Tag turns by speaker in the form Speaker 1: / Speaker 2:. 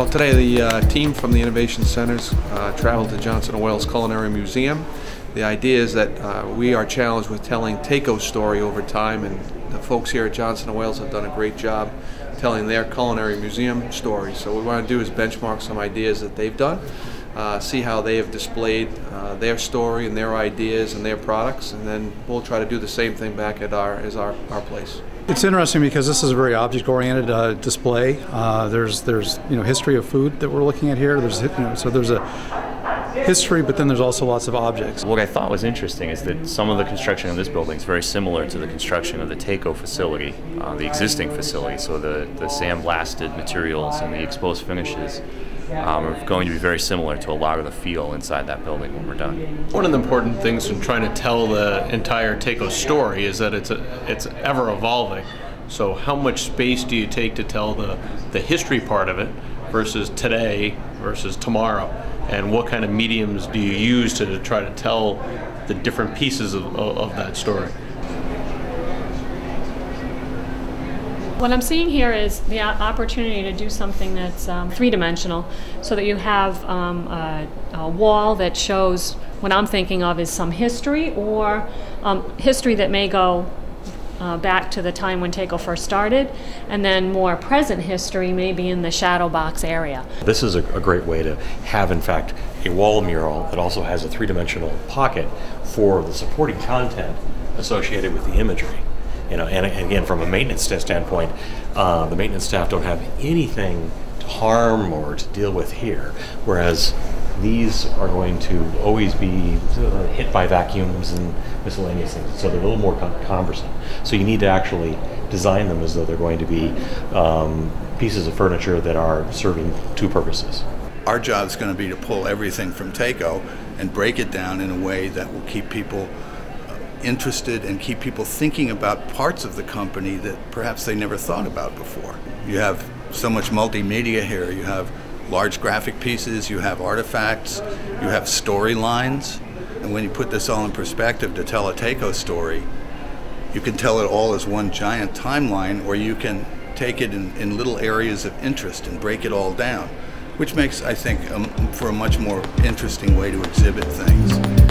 Speaker 1: Well, today the team from the Innovation Centers traveled to Johnson & Wales Culinary Museum. The idea is that we are challenged with telling Taco's story over time, and the folks here at Johnson & Wales have done a great job telling their culinary museum story. So what we want to do is benchmark some ideas that they've done, see how they have displayed their story and their ideas and their products, and then we'll try to do the same thing back at our place.
Speaker 2: It's interesting because this is a very object-oriented display. There's history of food that we're looking at here. So there's a history, but then there's also lots of objects.
Speaker 3: What I thought was interesting is that some of the construction of this building is very similar to the construction of the Taco facility, the existing facility. So the sandblasted materials and the exposed finishes are going to be very similar to a lot of the feel inside that building when we're done.
Speaker 4: One of the important things in trying to tell the entire Taco story is that it's ever evolving. So how much space do you take to tell the history part of it versus today versus tomorrow? And what kind of mediums do you use to try to tell the different pieces of that story?
Speaker 5: What I'm seeing here is the opportunity to do something that's three-dimensional, so that you have a wall that shows what I'm thinking of is some history, or history that may go back to the time when Taco first started, and then more present history maybe in the shadow box area.
Speaker 6: This is a great way to have, in fact, a wall mural that also has a three-dimensional pocket for the supporting content associated with the imagery. And again, from a maintenance standpoint, the maintenance staff don't have anything to harm or to deal with here, whereas these are going to always be hit by vacuums and miscellaneous things, so they're a little more cumbersome. So you need to actually design them as though they're going to be pieces of furniture that are serving two purposes.
Speaker 7: Our job is going to be to pull everything from Taco and break it down in a way that will keep people interested and keep people thinking about parts of the company that perhaps they never thought about before. You have so much multimedia here. You have large graphic pieces, you have artifacts, you have storylines, and when you put this all in perspective to tell a Taco story, you can tell it all as one giant timeline, or you can take it in little areas of interest and break it all down, which makes, I think, for a much more interesting way to exhibit things.